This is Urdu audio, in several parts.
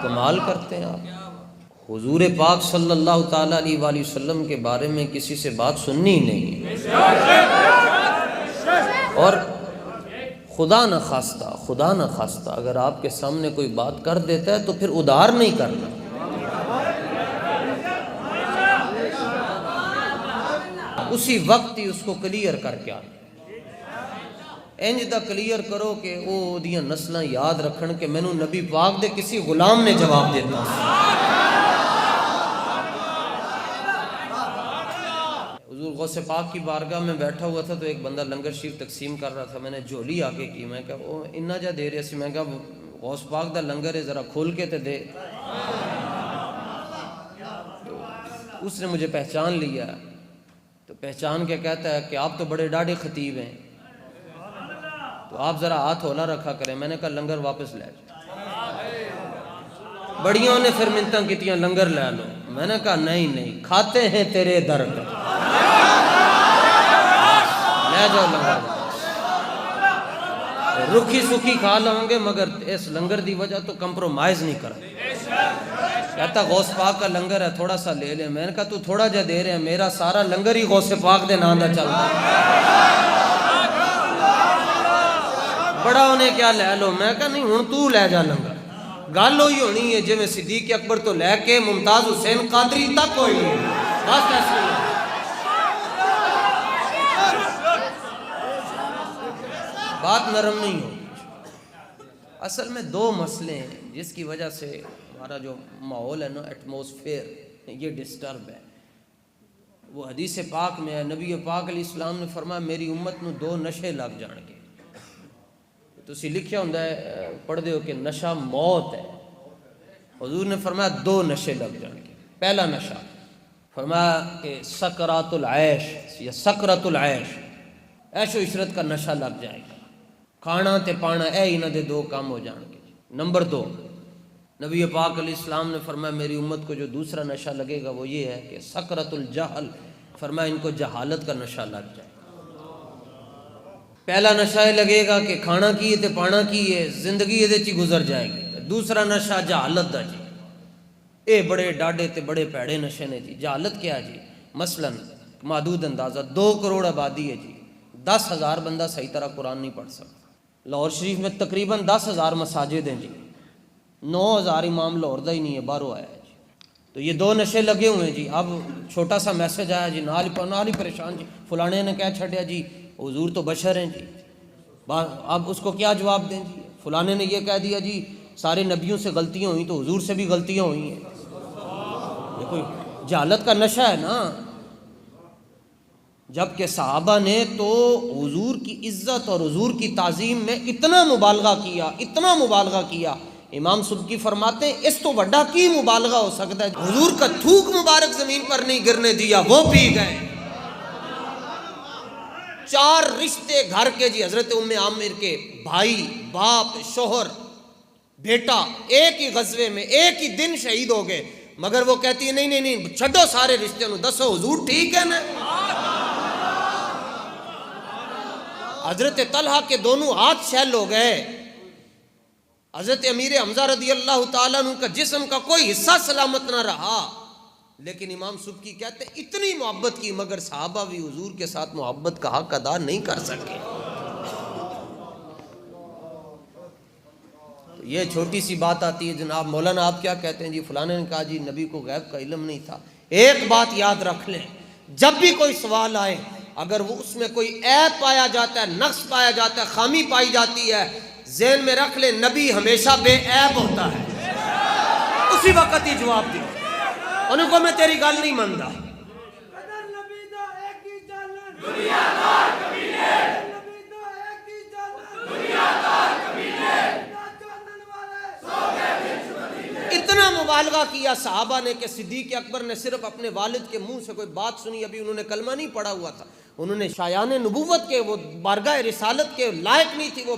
کمال کرتے ہیں آپ۔ حضور پاک صلی اللہ تعالیٰ علیہ وآلہ وسلم کے بارے میں کسی سے بات سننی ہی نہیں ہے، اور خدا نہ خواستہ اگر آپ کے سامنے کوئی بات کر دیتا ہے تو پھر ادھار نہیں کرنا، اسی وقت ہی اس کو کلیئر کر کے آنا، انج دا کلیئر کرو کہ وہ دیاں نسلاں یاد رکھن کہ مینوں نبی پاک دے کسی غلام نے جواب دیتا۔ حضور غوث پاک کی بارگاہ میں بیٹھا ہوا تھا تو ایک بندہ لنگر شریف تقسیم کر رہا تھا، میں نے جھولی آگے کی، میں کہا وہ اتنا جا دے رہے سی، میں کہا غوث پاک دا لنگر ہے ذرا کھول کے تے دے۔ تو اس نے مجھے پہچان لیا، تو پہچان کے کہتا ہے کہ آپ تو بڑے ڈاڈے خطیب ہیں، تو آپ ذرا ہاتھ ہولا رکھا کریں۔ میں نے کہا لنگر واپس لے جاؤ۔ بڑیوں نے پھر منتاں کیتیاں لنگر لے لو، میں نے کہا نہیں کھاتے ہیں تیرے در کا، لے جاؤ لنگر، رکھی سکھی کھا لوں گے مگر اس لنگر دی وجہ تو کمپرومائز نہیں کر۔ کہتا غوث پاک کا لنگر ہے تھوڑا سا لے لے، میں نے کہا تو تھوڑا جا دے رہے ہیں، میرا سارا لنگر ہی غوث پاک دے نام دا چلتا ہے، بڑا انہیں کیا لے لو۔ میں کہا نہیں ہن تو لے جا لنگر، گل ہوئی ہونی ہے جی میں صدیق اکبر تو لے کے ممتاز حسین قادری تک ہوئی ہے، بس ایسے ہی۔ بات نرم نہیں ہو۔ اصل میں دو مسئلے ہیں جس کی وجہ سے ہمارا جو ماحول ہے نا، ایٹماسفیئر یہ ڈسٹرب ہے۔ وہ حدیث پاک میں ہے، نبی پاک علیہ السلام نے فرمایا میری امت نو دو نشے لگ جان گے۔ تسی لکھیا ہوندا ہے پڑھ دیو کہ نشہ موت ہے، حضور نے فرمایا دو نشے لگ جان گے۔ پہلا نشہ فرمایا کہ سکرات العیش یا سکرت العیش، عیش و عشرت کا نشہ لگ جائے گا، کھانا تے پانا اے انہاں دے دو کام ہو جان گے۔ نمبر دو، نبی پاک علیہ السلام نے فرمایا میری امت کو جو دوسرا نشہ لگے گا وہ یہ ہے کہ سکرت الجہل، فرمایا ان کو جہالت کا نشہ لگ جائے۔ پہلا نشہ یہ لگے گا کہ کھانا کی ہے تے پانا کی ہے، زندگی یہ چی گزر جائے گی۔ دوسرا نشہ جہالت دا جی، اے بڑے ڈاڈے تے بڑے پیڑے نشے نے جی۔ جہالت کیا جی؟ مثلا محدود اندازہ 2 کروڑ آبادی ہے جی، 10,000 بندہ صحیح طرح قرآن نہیں پڑھ سکتا۔ لاہور شریف میں تقریباً 10,000 مساجد ہیں جی، 9,000 امام لاہور دا ہی نہیں ہے، باہروں آیا ہے جی۔ تو یہ دو نشے لگے ہوئے ہیں جی۔ اب چھوٹا سا میسج آیا جی، نال ہی پریشان جی، فلانے نے کہہ چھڑیا جی حضور تو بشر ہیں جی، اب اس کو کیا جواب دیں جی؟ فلانے نے یہ کہہ دیا جی سارے نبیوں سے غلطیاں ہوئیں تو حضور سے بھی غلطیاں ہوئی ہیں۔ یہ کوئی جہالت کا نشہ ہے نا۔ جبکہ صحابہ نے تو حضور کی عزت اور حضور کی تعظیم میں اتنا مبالغہ کیا، امام سبکی فرماتے ہیں اس تو بڑا کی مبالغہ ہو سکتا ہے؟ حضور کا تھوک مبارک زمین پر نہیں گرنے دیا، وہ پی گئے۔ 4 رشتے گھر کے جی، حضرت ام عامر کے بھائی، باپ، شوہر، بیٹا ایک ہی غزوے میں ایک ہی دن شہید ہو گئے، مگر وہ کہتی ہے نہیں چھڈو سارے رشتے نو، دسو حضور ٹھیک ہے نا۔ حضرت طلحہ کے دونوں ہاتھ شیل ہو گئے، حضرت امیر حمزہ رضی اللہ تعالیٰ عنہ کا جسم کا کوئی حصہ سلامت نہ رہا، لیکن امام سبکی کہتے ہیں اتنی محبت کی مگر صحابہ بھی حضور کے ساتھ محبت کا حق ادا نہیں کر سکے۔ یہ چھوٹی سی بات آتی ہے جناب مولانا آپ کیا کہتے ہیں جی فلانے نے کہا جی نبی کو غیب کا علم نہیں تھا۔ ایک بات یاد رکھ لیں، جب بھی کوئی سوال آئے اگر وہ اس میں کوئی عیب پایا جاتا ہے، نقص پایا جاتا ہے، خامی پائی جاتی ہے، ذہن میں رکھ لیں نبی ہمیشہ بے عیب ہوتا ہے، اسی وقت ہی جواب دیا انہوں کو میں تیری گل نہیں مانتا۔ اتنا مبالغہ کیا صحابہ نے کہ صدیق اکبر نے صرف اپنے والد کے منہ سے کوئی بات سنی، ابھی انہوں نے کلمہ نہیں پڑھا ہوا تھا، انہوں نے شایان نبوت کے وہ بارگاہ رسالت کے لائق نہیں تھی وہ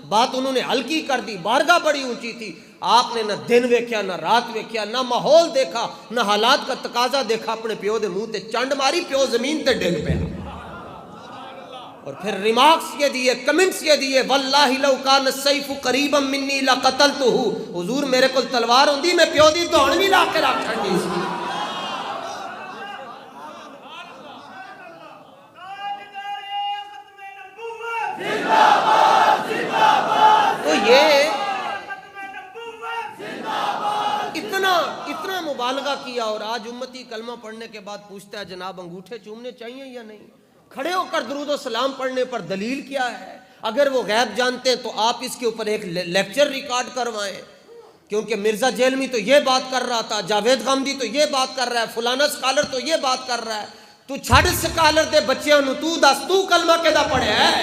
بات انہوں نے ہلکی کر دی، بارگاہ بڑی اونچی تھی، آپ نے نہ دن ویکھیا نہ رات ویکھیا، نہ ماحول دیکھا نہ حالات کا تقاضا دیکھا، اپنے پیو دے منہ تے چنڈ ماری، پیو زمین تے ڈگ پیا۔ اور پھر ریمارکس یہ دیے، کمنٹس یہ دیے، واللہ لو کان السیف قریبا منی لقتلتہ، حضور میرے کو تلوار ہوندی میں پیو دی دھون بھی لا کے رکھ چھڈی سی۔ تو یہ اتنا مبالغہ کیا، اور آج امتی کلمہ پڑھنے کے بعد پوچھتا ہے جناب انگوٹھے چومنے چاہیے یا نہیں؟ کھڑے ہو کر درود و سلام پڑھنے پر دلیل کیا ہے؟ اگر وہ غیب جانتے ہیں تو آپ اس کے اوپر ایک لیکچر ریکارڈ کروائیں، کیونکہ مرزا جیلمی تو یہ بات کر رہا تھا، جاوید غامدی تو یہ بات کر رہا ہے، فلانا سکالر تو یہ بات کر رہا ہے۔ تو چھڑ سکالر دے بچیاں نو تو دس تو کلمہ کدا پڑھیا ہے؟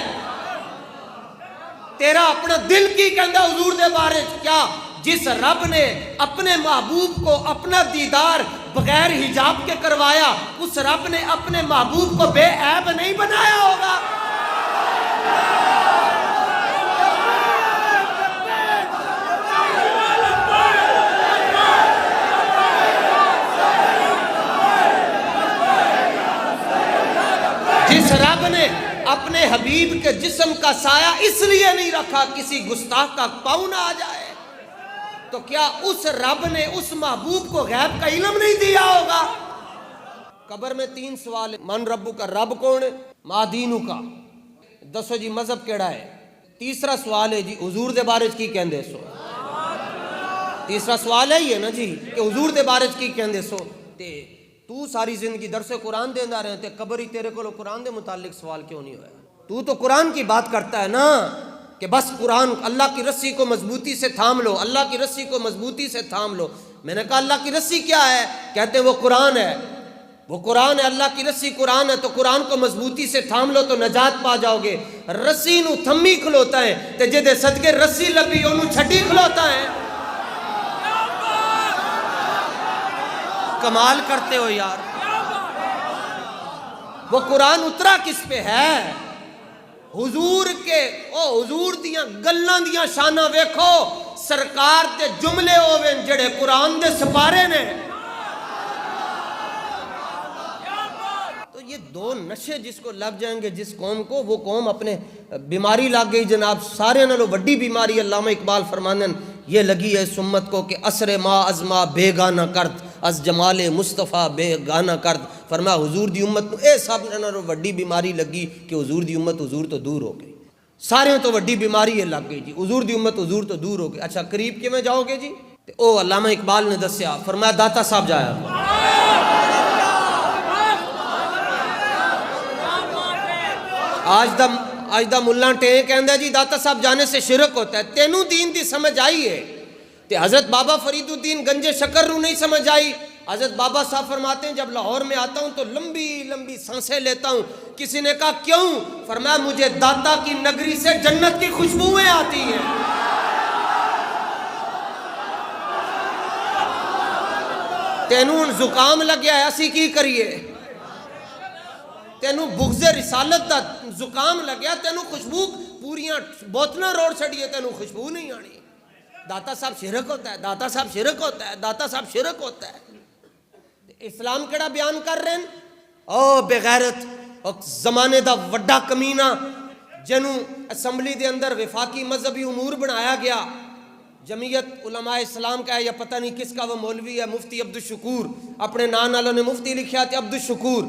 تیرا اپنا دل کی کہندا حضور دے بارے کیا؟ جس رب نے اپنے محبوب کو اپنا دیدار بغیر حجاب کے کروایا، اس رب نے اپنے محبوب کو بے عیب نہیں بنایا ہوگا؟ جس رب نے اپنے حبیب کے جسم کا سایہ اس لیے نہیں رکھا کسی گستاخ کا پاؤں نہ آ جائے، تو کیا اس رب نے اس محبوب کو غیب کا علم نہیں دیا ہوگا؟ قبر میں 3 سوال، من ربو کا، رب کون ہے؟ ما دینو کا، دسو جی مذہب کیڑا ہے؟ تیسرا سوال ہے جی حضور دے بارے کی کہندے سو؟ تیسرا سوال ہے یہ نا جی کہ حضور دے بارے کی کہندے سو؟ تے تو ساری زندگی درس قرآن دینا رہے تے قبر ہی تیرے کو قرآن دے متعلق سوال کیوں نہیں ہوا؟ تو قرآن کی بات کرتا ہے نا کہ بس قرآن، اللہ کی رسی کو مضبوطی سے تھام لو، اللہ کی رسی کو مضبوطی سے تھام لو۔ میں نے کہا اللہ کی رسی کیا ہے؟ کہتے ہیں وہ قرآن ہے، وہ قرآن ہے، اللہ کی رسی قرآن ہے، تو قرآن کو مضبوطی سے تھام لو تو نجات پا جاؤ گے۔ رسی نو تھمی کھلوتا ہے تے جدے صدقے رسی لبی انہوں چھٹی کھلوتا ہے۔ کمال کرتے ہو یار۔ وہ قرآن اترا کس پہ ہے؟ حضور کے، او حضور دیاں گلاں دیاں شاناں ویکھو، سرکار دے جملے ہوویں جڑے قرآن دے سپارے نے۔ تو یہ 2 نشے جس کو لگ جائیں گے جس قوم کو، وہ قوم اپنے بیماری لگ گئی جناب۔ سارے نالوں بڑی بیماری علامہ اقبال فرماندن یہ لگی ہے اس امت کو کہ اثر ما ازما بے گانا کرد، از جمال مصطفیٰ بے گانا کرد۔ فرمایا حضور دی امت اے سب نالوں بڑی بیماری لگی کہ حضور دی امت حضور تو دور ہو گئی۔ سارے تو بڑی بیماری یہ لگ گئی جی، حضور دی امت حضور تو دور ہو گئی۔ اچھا قریب کیویں جاؤ گے جی؟ او علامہ اقبال نے دسیا، فرمایا داتا صاحب جایا۔ آج دا ملہ ٹے کہندا جی داتا صاحب جانے سے شرک ہوتا ہے۔ تینوں دین دی سمجھ آئی ہے تے حضرت بابا فرید الدین گنجے شکر نو نہیں سمجھ آئی۔ حضرت بابا صاحب فرماتے ہیں جب لاہور میں آتا ہوں تو لمبی لمبی سانسیں لیتا ہوں۔ کسی نے کہا کیوں؟ فرمایا مجھے داتا کی نگری سے جنت کی خوشبوئیں آتی ہیں۔ تینوں زکام لگیا ہے، اسی کی کریے؟ تینوں بغض رسالت دا زکام لگیا، تینوں خوشبو پوریاں بوتلاں روڑ چھڑیے، تینوں خوشبو نہیں آنی۔ داتا صاحب شرک ہوتا ہے، داتا صاحب شرک ہوتا ہے، داتا صاحب شرک ہوتا ہے۔ اسلام کیڑا بیان کر رہے ہیں؟ او بے غیرت، زمانے دا وڈا کمینہ جنوں اسمبلی دے اندر وفاقی مذہبی امور بنایا گیا۔ جمعیت علماء اسلام کا ہے یا پتہ نہیں کس کا وہ مولوی ہے، مفتی عبدالشکور، اپنے نام والوں نے مفتی لکھیا تے عبدالشکور۔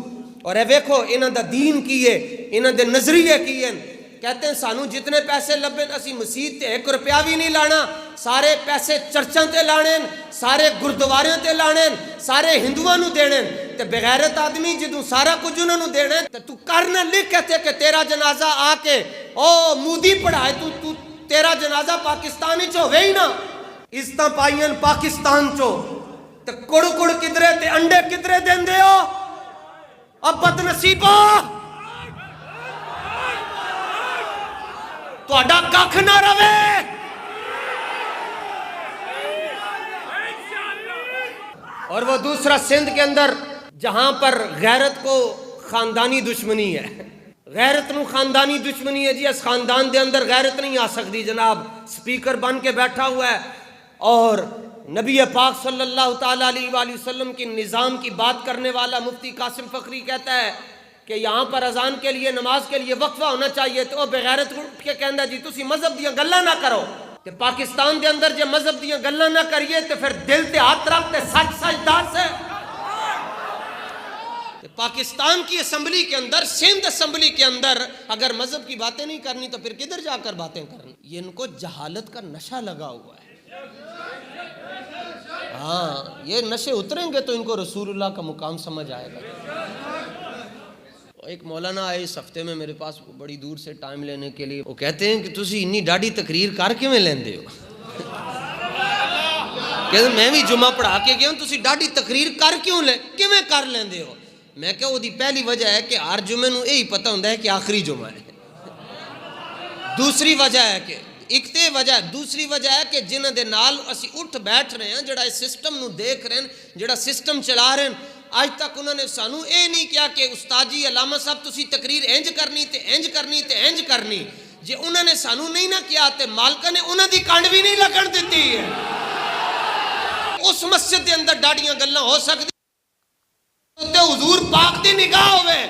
اور اے ویکھو انہاں دا دین کی ہے، انہاں دے نظریے کی ہیں۔ کہتے ہیں سانو جتنے پیسے لبے اسی مسجد تے 1 روپیہ بھی نہیں لانا، سارے پیسے چرچاں تے لانے، سارے گردوارے تے لانے، سارے ہندوؤں نو دینے۔ تے بغیرت آدمی جدوں سارا کچھ انہاں نو دینے تے تو کرنا لکھ کہتے کہ تیرا جنازہ آ کے او مودی پڑھائے، تو تیرا جنازہ پاکستان وچ ہوے ہی نا۔ عزتاں پائیاں پاکستان چو تے کڑ کڑ کدرے تے انڈے کدرے دیندے ہو؟ اب بد نصیبو تہاڈا ککھ نہ رہے۔ اور وہ دوسرا سندھ کے اندر جہاں پر غیرت کو خاندانی دشمنی ہے، غیرت نو خاندانی دشمنی ہے جی، اس خاندان دے اندر غیرت نہیں آ سکتی جناب، سپیکر بن کے بیٹھا ہوا ہے اور نبی پاک صلی اللہ تعالیٰ علیہ وآلہ وسلم کی نظام کی بات کرنے والا مفتی قاسم فخری کہتا ہے کہ یہاں پر اذان کے لیے نماز کے لیے وقفہ ہونا چاہیے تو بغیرت اٹھ کے کہندا جی تسی مذہب دیاں گلاں نہ کرو تے پاکستان دے اندر جے مذہب دیاں گلاں نہ کریے تے پھر دل تے ہاتھ رکھ تے سچ سچ دس ہے پاکستان کی اسمبلی کے اندر سندھ اسمبلی کے اندر اگر مذہب کی باتیں نہیں کرنی تو پھر کدھر جا کر باتیں کرنی یہ ان کو جہالت کا نشہ لگا ہوا ہے ہاں یہ نشے اتریں گے تو ان کو رسول اللہ کا مقام سمجھ آئے گا ایک مولانا آئے اس ہفتے میں میرے پاس بڑی دور سے ٹائم لینے کے لیے وہ کہتے ہیں کہ تسی اتنی ڈاڑھی تقریر کر کیویں لیندے ہو کہ میں بھی جمعہ پڑھا کے گیا ہوں تسی ڈاڑھی تقریر کر کیوں لے کیویں کر لیندے ہو میں کہا وہ دی پہلی وجہ ہے کہ ہر جمعے نو یہی پتہ ہوندا ہے کہ آخری جمعہ ہے دوسری وجہ ہے کہ ایک تے وجہ ہے دوسری وجہ ہے کہ جنہاں دے نال اسی اٹھ بیٹھ رہے ہیں جڑا اس سسٹم نو دیکھ رہے ہیں جڑا سسٹم چلا رہے ہیں آج تک انہوں نے سانو اے نہیں کیا کہ استاد جی علامہ صاحب تسی تقریر انج کرنی تے انج کرنی تے انج کرنی جے انہوں نے سانو نہیں نہ کیا تے مالکہ نے انہوں دی کانڈ بھی نہیں لگن دیتی ہے اس مسجد دے اندر ڈاڑیاں گلاں ہو سکتی تے حضور پاک دی نگاہ ہوئے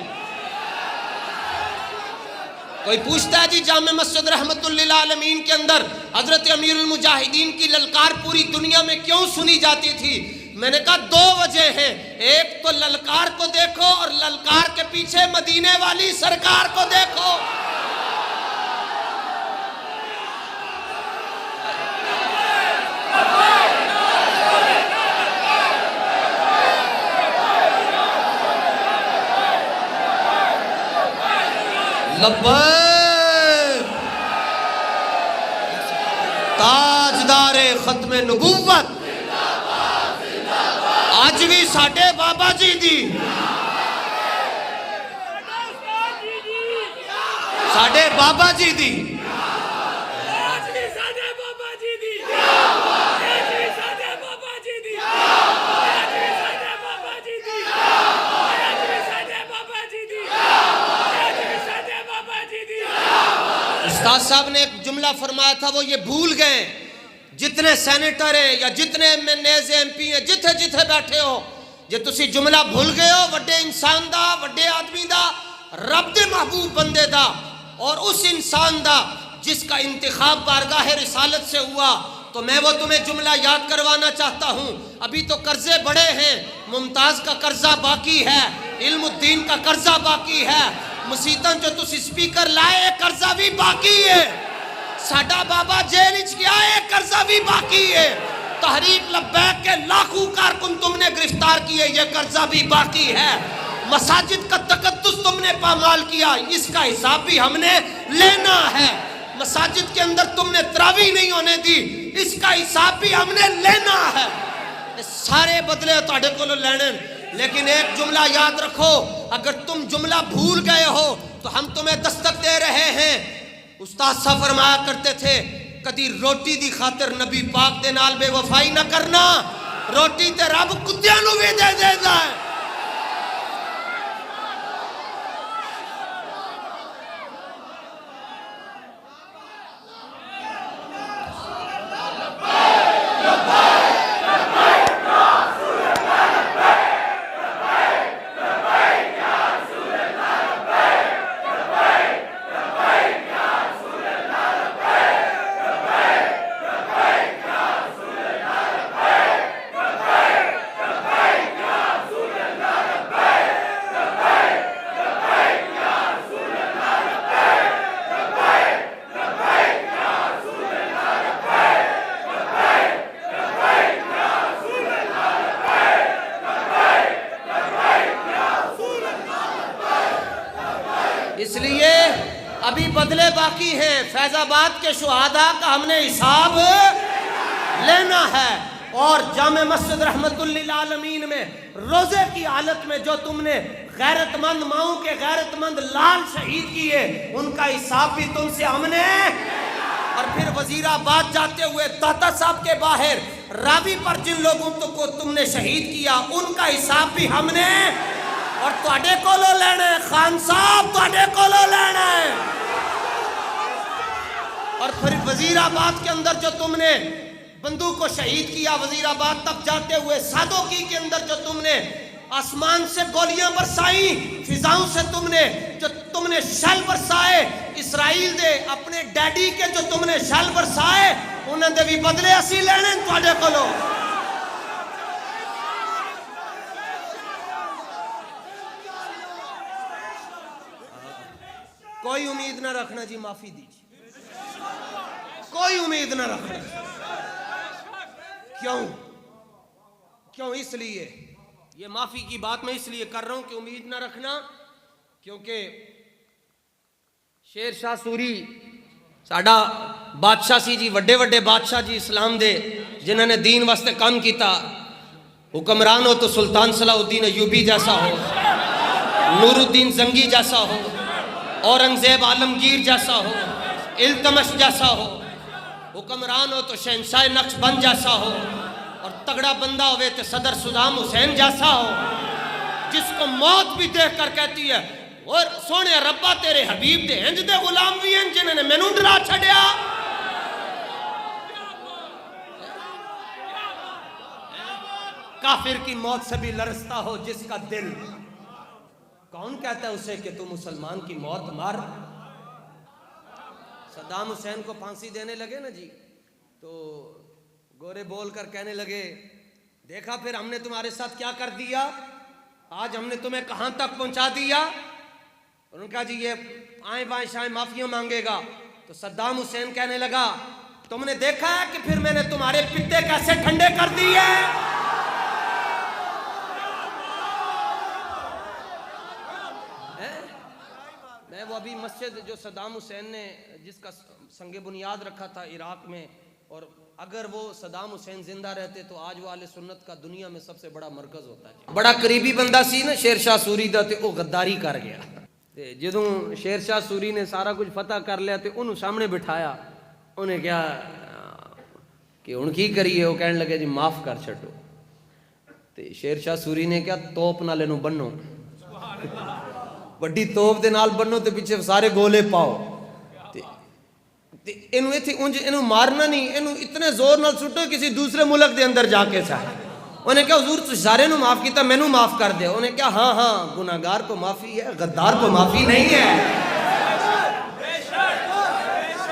کوئی پوچھتا ہے جی جامع مسجد رحمت للعالمین کے اندر حضرت امیر المجاہدین کی للکار پوری دنیا میں کیوں سنی جاتی تھی میں نے کہا دو وجہ ہیں ایک تو للکار کو دیکھو اور للکار کے پیچھے مدینے والی سرکار کو دیکھو لبیک تاجدار ختم نبوت آج بھی ساڑھے بابا جی دی ساڑھے بابا جی دی استاد صاحب نے ایک جملہ فرمایا تھا وہ یہ بھول گئے جتنے سینیٹر ہیں یا جتنے ایم پی ہیں جتھے جتھے بیٹھے ہو جے تسی جملہ بھول گئے ہو وڈے انسان دا وڈے آدمی دا رب دے محبوب بندے دا اور اس انسان دا جس کا انتخاب بارگاہ رسالت سے ہوا تو میں وہ تمہیں جملہ یاد کروانا چاہتا ہوں ابھی تو قرضے بڑے ہیں ممتاز کا قرضہ باقی ہے علم الدین کا قرضہ باقی ہے مسیطن جو تسی سپیکر لائے قرضہ بھی باقی ہے ساڑھا بابا جیل اچ گیا ہے قرضہ بھی باقی ہے تحریک لبیک کے لاکھوں کارکن تم نے گرفتار کیے یہ قرضہ بھی باقی ہے مساجد کا تقدس تم نے پامال کیا اس کا حساب بھی ہم نے لینا ہے مساجد کے اندر تم نے تراویح نہیں ہونے دی اس کا حساب بھی ہم نے لینا ہے سارے بدلے تواڈے کولوں لینے لیکن ایک جملہ یاد رکھو اگر تم جملہ بھول گئے ہو تو ہم تمہیں دستک دے رہے ہیں استاد صاحب فرمایا کرتے تھے کدی روٹی دی خاطر نبی پاک دے نال بے وفائی نہ کرنا روٹی تے رب کتیاں نو بھی دے دیتا ہے اس لیے ابھی بدلے باقی ہیں فیض آباد کے شہداء کا ہم نے حساب لینا ہے اور جامع مسجد رحمت للعالمین میں روزے کی حالت میں جو تم نے غیرت مند ماؤں کے غیرت مند لال شہید کیے ان کا حساب بھی تم سے ہم نے اور پھر وزیر آباد جاتے ہوئے داتا صاحب کے باہر راوی پر جن لوگوں کو تم نے شہید کیا ان کا حساب بھی ہم نے اور تواڈے کولوں لینا ہے خان صاحب تواڈے کولوں لینا ہے اور پھر وزیر آباد کے اندر جو تم نے بندوق کو شہید کیا وزیر آباد تک جاتے ہوئے سادوکی کے اندر جو تم نے آسمان سے گولیاں برسائیں، فضاؤں سے تم نے شل برسائے، اسرائیل دے اپنے ڈیڈی کے جو تم نے شل برسائے انہوں نے بھی بدلے اسی لینے تواڈے کولوں۔ کوئی امید نہ رکھنا جی معافی دیجیے، کوئی امید نہ رکھنا۔ کیوں؟ اس لیے یہ معافی کی بات میں اس لیے کر رہا ہوں کہ امید نہ رکھنا، کیونکہ شیر شاہ سوری ساڈا بادشاہ سی جی، وڈے وڈے بادشاہ جی اسلام دے جنہوں نے دین واسطے کام کیتا، حکمران ہو تو سلطان صلاح الدین ایوبی جیسا ہو، نور الدین زنگی جیسا ہو، اورنگزیب عالمگیر جیسا ہو، التمش جیسا ہو، حکمران ہو تو شہنشاہ نقش بند جیسا ہو، اور تگڑا بندہ ہوئے تو صدر صدام حسین جیسا ہو، جس کو موت بھی دیکھ کر کہتی ہے اور سونے ربا تیرے حبیب دے ہنج دے غلام بھی ہیں جنہوں نے مینوں ڈرا چھڑیا۔ کافر کی موت سے بھی لرزتا ہو جس کا دل، کون کہتا ہے اسے کہ تو مسلمان کی موت مار؟ صدام حسین کو پھانسی دینے لگے نا جی، تو گورے بول کر کہنے لگے دیکھا پھر ہم نے تمہارے ساتھ کیا کر دیا، آج ہم نے تمہیں کہاں تک پہنچا دیا۔ اور ان کا جی یہ آئیں بائیں شائیں معافیاں مانگے گا، تو صدام حسین کہنے لگا تم نے دیکھا ہے کہ پھر میں نے تمہارے پتے کیسے ٹھنڈے کر دیے۔ میں وہ ابھی مسجد جو صدام حسین نے جس کا سنگ بنیاد رکھا تھا عراق میں، اور اگر وہ صدام حسین زندہ رہتے تو آج وہ اہل سنت کا دنیا میں سب سے بڑا مرکز ہوتا ہے۔ بڑا قریبی بندہ سی نا شیر شاہ سوری دا، تے وہ غداری کر گیا، تے جدوں شیر شاہ سوری نے سارا کچھ فتح کر لیا تے انہوں سامنے بٹھایا، انہیں کیا کہ ان کی کریے، وہ کہنے لگے جی معاف کر چھٹو، تے شیر شاہ سوری نے کیا توپ نال انہوں بنو، وڈی توپ دے نال بنو تے پیچھے سارے گولے پاؤ، انہوں مارنا نہیں، انہوں اتنے زور نال سٹو کسی دوسرے ملک دے اندر جا کے چاہے۔ انہیں کہا حضور تو سارے نو معاف کیتا، میں نو معاف کر دے۔ انہیں کہا ہاں گناہگار کو معافی ہے، غدار کو معافی نہیں ہے۔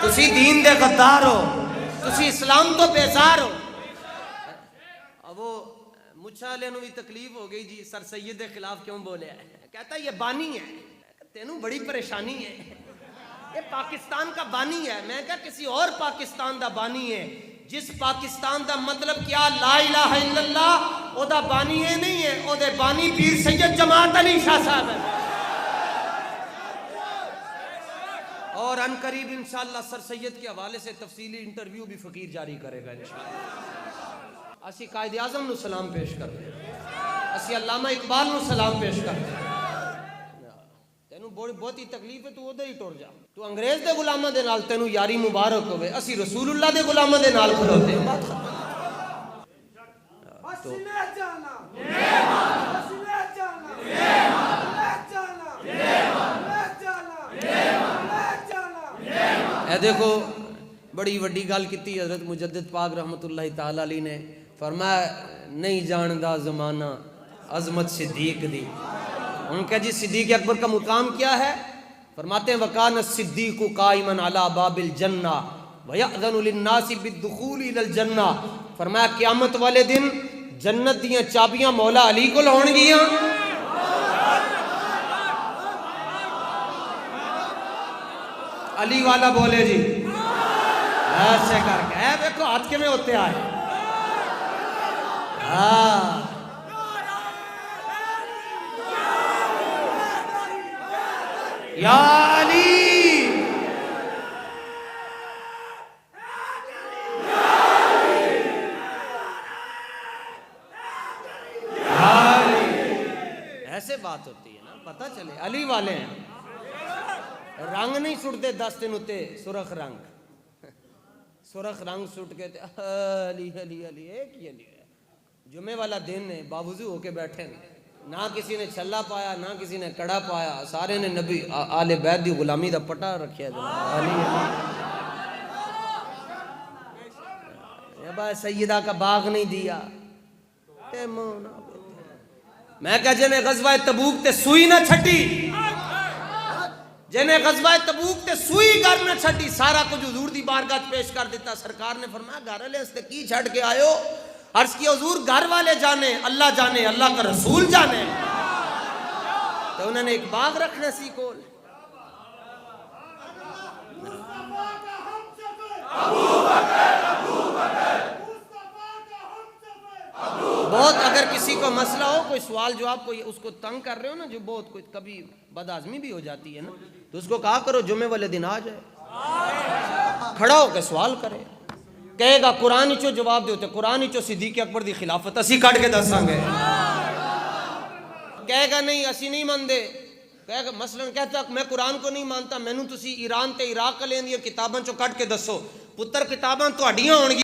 تسی دین دے غدار ہو، تسی اسلام تو بیزار ہو۔ اب وہ مچھا لے نو بھی تکلیف ہو گئی جی، سر سید کے خلاف کیوں بولے ہے؟ کہتا یہ بانی ہے، تینوں بڑی پریشانی ہے، یہ پاکستان کا بانی ہے۔ میں کہا کسی اور پاکستان دا بانی ہے، جس پاکستان دا مطلب کیا لا الہ الا اللہ، او دا بانی ہے نہیں ہے، او دے بانی پیر سید جماعت علی شاہ صاحب ہے۔ اور ان قریب انشاءاللہ سر سید کے حوالے سے تفصیلی انٹرویو بھی فقیر جاری کرے گا انشاءاللہ۔ اسی قائد اعظم نو سلام پیش کر دیں، اسی علامہ اقبال نو سلام پیش کر دیں۔ تینوں بہت ہی تکلیف ہے، تو ادھر ہی ٹر جا، تو انگریز دے غلامہ دے نال تینوں یاری مبارک ہوئے، اسی رسول اللہ دے غلامہ دے نال کھلوتے ہیں۔ بات ختم۔ اے دیکھو بڑی وڈی گل کیتی حضرت مجدد پاک رحمت اللہ تعالی علیہ نے، فرمایا نہیں جاندا زمانہ عظمت صدیق دی۔ ان کا جی صدیق اکبر کا مقام کیا ہے؟ فرماتے ہیں وَقَانَ الصِّدِّيقُ قَائِمًا عَلَى بَابِ الْجَنَّةِ وَيَأْذَنُ لِلنَّاسِ بِالدُّخُولِ إِلَى الْجَنَّةِ۔ فرمایا قیامت والے دن جنت دیاں چابیاں مولا علی کو ہون گیاں، علی والا بولے جی ایسے کر کے، اے دیکھو ہاتھ کے میں ہوتے آئے، ہاں یا علی ایسے بات ہوتی ہے نا، پتہ چلے علی والے ہیں، رنگ نہیں سٹتے دس دن ہوتے، سرخ رنگ سٹ کے علی علی علی ایک ہی علی ہے۔ جمعے والا دن ہے، باوضو ہو کے بیٹھے ہیں، نہ کسی نے چھلا پایا نہ کسی نے کڑا پایا، سارے نے نبی آل بیت دی غلامی دا پٹا رکھیا جناب علی علی۔ بھائی سیدہ کا باغ نہیں دیا، میں کہا جنہیں غزوہ تبوک تے سوئی نہ چھٹی، جنہیں غزوہ تبوک تے سوئی گھر نہ چھٹی، سارا کچھ حضور دی بارگاہ پیش کر دیتا. سرکار نے فرمایا گھر والے اس تے کی چھڑ کے آئے ہو؟ عرض کی حضور گھر والے جانے، اللہ کا رسول جانے. تو انہوں نے ایک باغ رکھنا سی کول. بہت اگر کسی کو مسئلہ ہو، کوئی سوال جو آپ کو اس کو تنگ کر رہے ہو نا، جو بہت کوئی کبھی بد آزمی بھی ہو جاتی ہے نا، تو اس کو کہا کرو جمعے والے دن آ جائے، کھڑا ہو کے سوال کرے. کہے گا قرآن چو جواب دیتے، قرآن چو صدیق اکبر دی خلافت اسی کٹ کے دساں گے. کہے گا نہیں اسی نہیں ماندے، کہے گا مثلا کہتا میں قرآن کو نہیں مانتا، مینوں تسی ایران تے عراق لین دی کتاباں چو کٹ کے دسو. پتر کتاباں تہاڈیاں ہون گی